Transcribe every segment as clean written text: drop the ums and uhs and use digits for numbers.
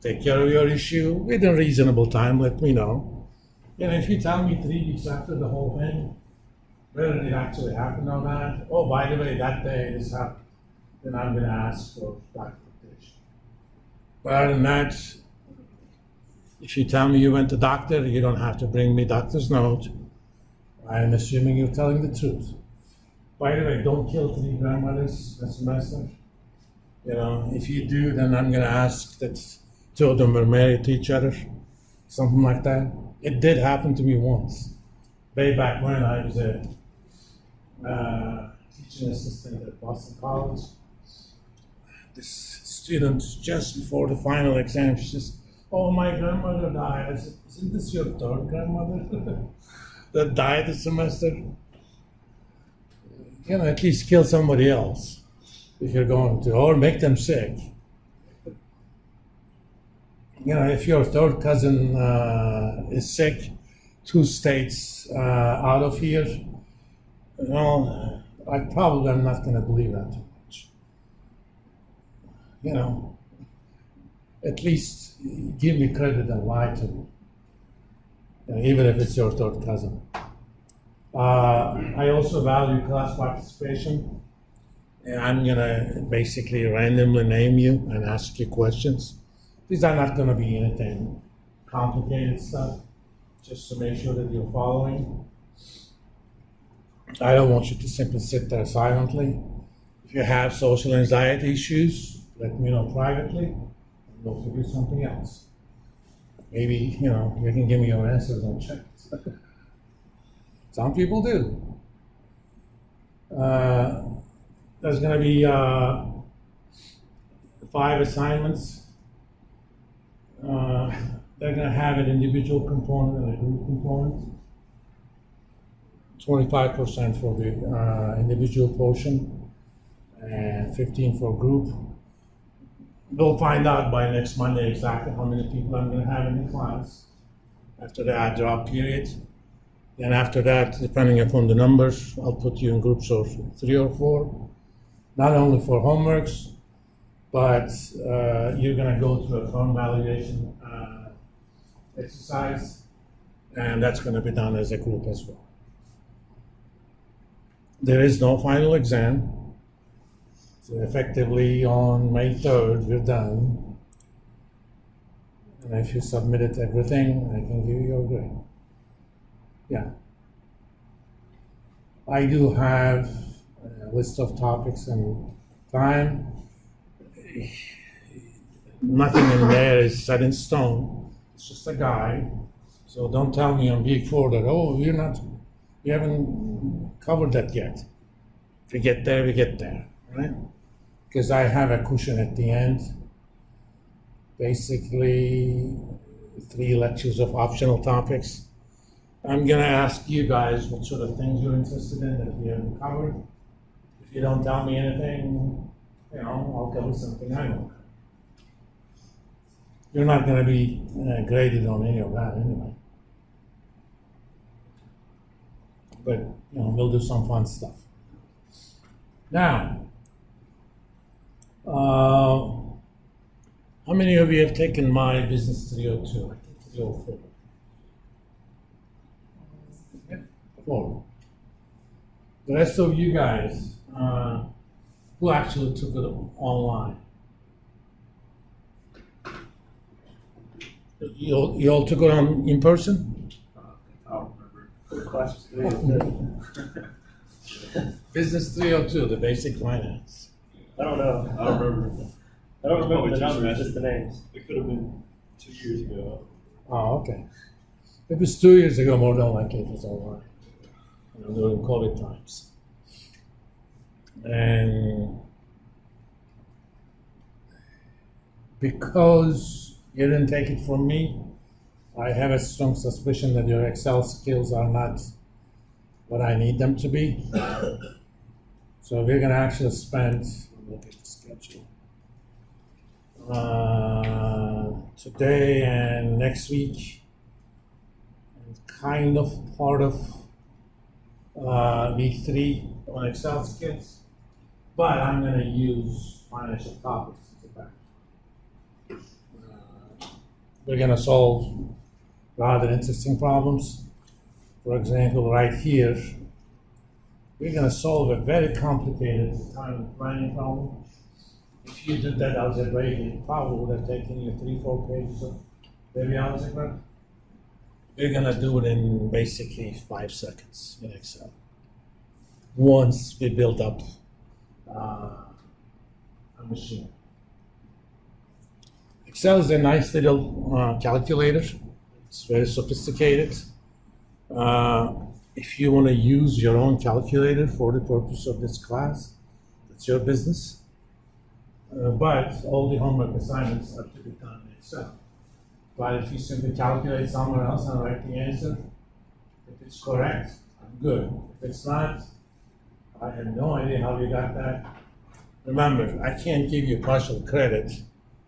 take care of your issue within reasonable time. Let me know. And if you tell me 3 weeks after the whole thing, whether it actually happened or not, oh, by the way, that day this happened, then I'm going to ask for documentation. But other than that, if you tell me you went to doctor, you don't have to bring me doctor's note. I'm assuming you're telling the truth. By the way, don't kill 3 grandmothers a semester. You know, if you do, then I'm going to ask that 2 of them were married to each other, something like that. It did happen to me once, way back when I was a teaching assistant at Boston College. This student, just before the final exam, she says, "Oh, my grandmother died." I said, "Isn't this your 3rd grandmother that died this semester?" You know, at least kill somebody else if you're going to, or make them sick. You know, if your 3rd cousin is sick, 2 states out of here, you know, I probably am not going to believe that too much. You know, at least give me credit and lie to me, you know, even if it's your 3rd cousin. I also value class participation. And I'm going to basically randomly name you and ask you questions. These are not going to be anything complicated stuff, just to make sure that you're following. I don't want you to simply sit there silently. If you have social anxiety issues, let me know privately, and we'll figure something else. Maybe, you know, you can give me your answers on chat. Some people do. There's going to be 5 assignments. They're going to have an individual component and a group component. 25% for the individual portion and 15% for group. We'll find out by next Monday exactly how many people I'm going to have in the class after the add drop period. And after that, depending upon the numbers, I'll put you in groups of 3 or 4, not only for homeworks, but you're going to go through a phone validation exercise, and that's going to be done as a group as well. There is no final exam, so effectively on May 3rd, we're done. And if you submitted everything, I can give you your grade. Yeah. I do have a list of topics and time. Nothing in there is set in stone. It's just a guide. So don't tell me on week 4 that, oh, you haven't covered that yet. If we get there, we get there, right? Because I have a cushion at the end. Basically, 3 lectures of optional topics. I'm going to ask you guys what sort of things you're interested in that we haven't covered. If you don't tell me anything, you know, I'll cover something I don't. You're not going to be graded on any of that anyway. But, you know, we'll do some fun stuff. Now, how many of you have taken my Business 302? I think 304. 4. The rest of you guys, who actually took it online? You all took it on in person? I don't remember. What class was today? Business 302, the basic finance. I don't know. I don't remember. I don't remember the numbers, just the names. It could have been 2 years ago. Oh, okay. If it was 2 years ago, more than likely it was online. You know, during COVID times. And because you didn't take it from me, I have a strong suspicion that your Excel skills are not what I need them to be. So we're going to actually spend, look at the schedule, today and next week, and kind of part of week 3 on Excel skills, but I'm going to use financial topics as a back. we're gonna solve rather interesting problems. For example, right here, we're gonna solve a very complicated time planning problem. If you did that algebraically, it probably would have taken you 3-4 pages of baby algebra. We're gonna do it in basically 5 seconds in Excel. Once we build up a machine. Excel is a nice little calculator. It's very sophisticated. If you want to use your own calculator for the purpose of this class, it's your business. But all the homework assignments are to be done in Excel. But if you simply calculate somewhere else and write the answer, if it's correct, I'm good. If it's not, I have no idea how you got that. Remember, I can't give you partial credit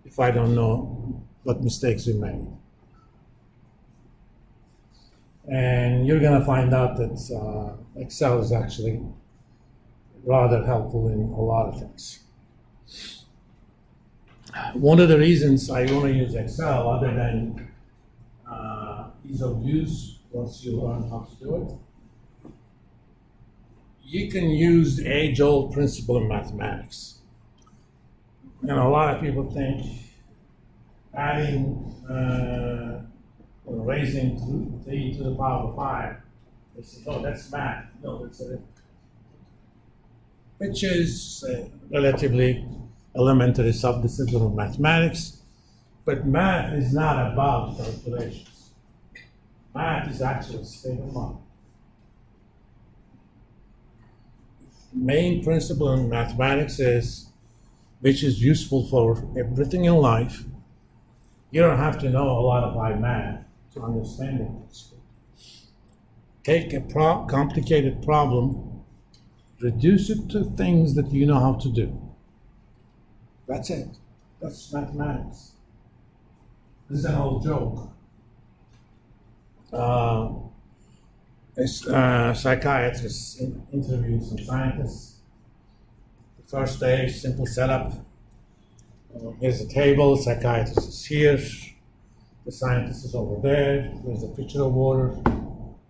if I don't know what mistakes you made. And you're gonna find out that Excel is actually rather helpful in a lot of things. One of the reasons I want to use Excel, other than ease of use, once you learn how to do it, you can use the age-old principle in mathematics. And a lot of people think adding or raising 3 to the power of 5, they say, oh, that's math. No, it's arithmetic. Which is a relatively elementary subdiscipline of mathematics, but math is not about calculations. Math is actually a state of mind. Main principle in mathematics is, which is useful for everything in life. You don't have to know a lot about math to understand it. Take a complicated problem, reduce it to things that you know how to do. That's it. That's mathematics. This is an old joke. A psychiatrist interviewed some scientists. The first day, simple setup. Here's a table, psychiatrist is here, the scientist is over there, there's a pitcher of water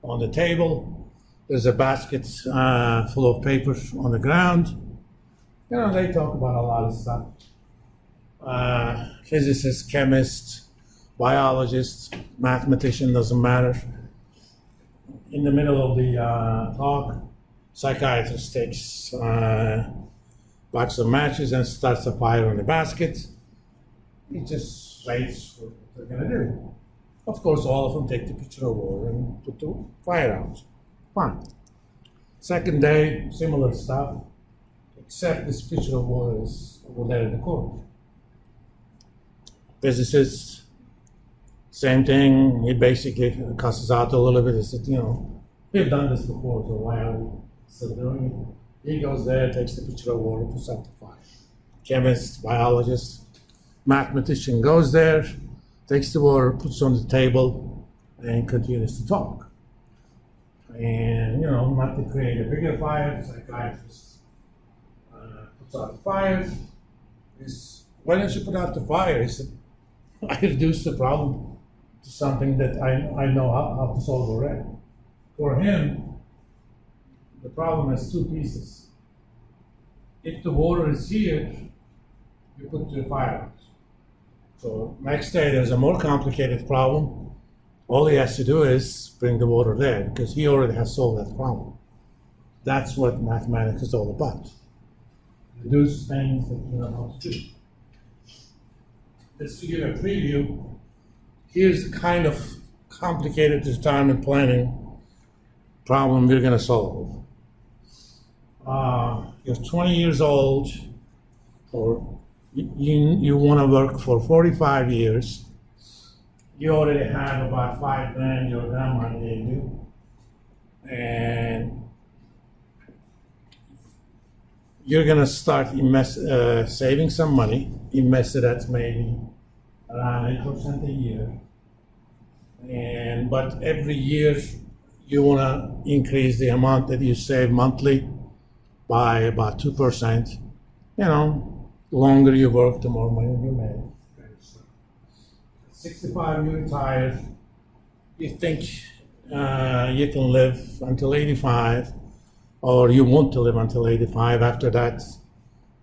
on the table, there's a basket full of papers on the ground. You know, they talk about a lot of stuff. Physicists, chemists, biologists, mathematician, doesn't matter. In the middle of the talk, psychiatrist takes box of matches and starts a fire on the basket. He just waits for what they're gonna do. Of course, all of them take the pitcher of water and put the fire out. Fine. Second day, similar stuff, except this pitcher of water is over there in the corner. Physicists, same thing. He basically cusses out a little bit. He said, you know, we've done this before, so why are we still doing it? He goes there, takes the pitcher of water, puts out the fire. Chemist, biologist, mathematician goes there, takes the water, puts on the table, and continues to talk. And, you know, not to create a bigger fire, the psychiatrist puts out the fire. He says, why don't you put out the fire? He said, I reduced the problem to something that I know how to solve already. For him, the problem has 2 pieces. If the water is here, you put the fire out. So next day there's a more complicated problem. All he has to do is bring the water there because he already has solved that problem. That's what mathematics is all about. Reduce things that you know how to do. Just to give a preview, here's the kind of complicated retirement planning problem we're going to solve. You're 20 years old, or you want to work for 45 years. You already have about $5,000 your grandma gave you, and you're going to start saving some money, invest it at maybe around 8% a year. But every year you want to increase the amount that you save monthly by about 2%. You know, the longer you work, the more money you make. 65, you retire, you think you can live until 85, or you want to live until 85. After that,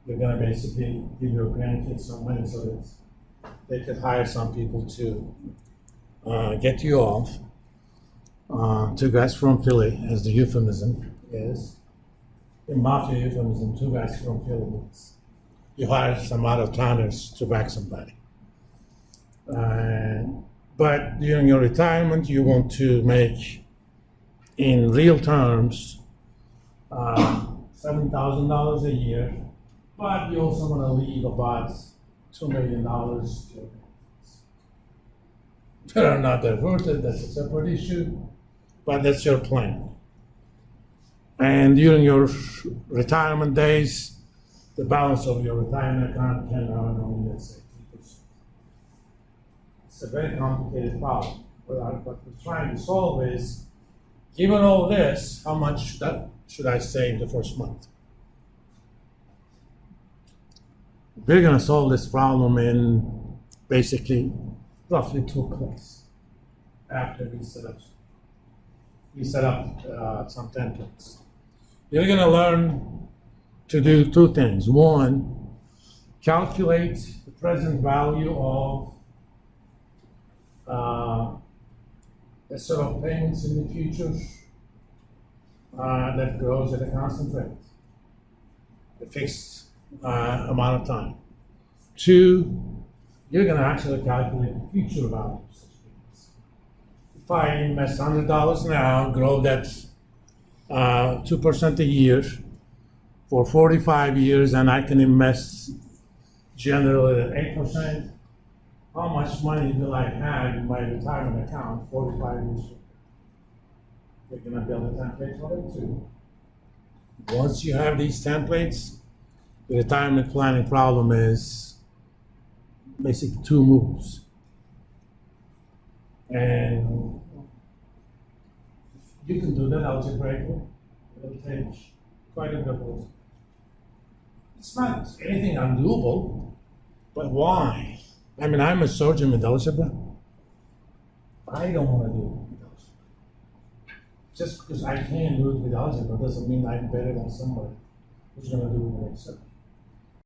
you're gonna basically give your grandkids some money so that they could hire some people to get you off. Two guys from Philly, as the euphemism is. In mafia euphemism, two guys from Philly means you hire some out of towners to whack somebody. But during your retirement, you want to make, in real terms, $7,000 a year, but you also want to leave about $2 million to your parents. Whether or not they're worth it, that's a separate issue, but that's your plan. And during your retirement days, the balance of your retirement account can earn only, let's say, 3%. It's a very complicated problem. What we're trying to solve is, given all this, how much should I save the first month? We're going to solve this problem in basically roughly 2 clicks after we set up some templates. You're going to learn to do 2 things. One, calculate the present value of a set of payments in the future that grows at a constant rate, a fixed amount of time. 2, you're going to actually calculate the future values. If I invest $100 now, grow that 2% a year for 45 years, and I can invest generally at 8%, how much money will I have in my retirement account 45 years from now? You're going to build a template for it too. Once you have these templates, the retirement planning problem is basically 2 moves. And you can do that algebraically. It'll take quite a bit of work. It's not anything undoable, but why? I mean, I'm a surgeon with algebra. I don't want to do it with algebra. Just because I can do it with algebra doesn't mean I'm better than somebody who's going to do it with Excel.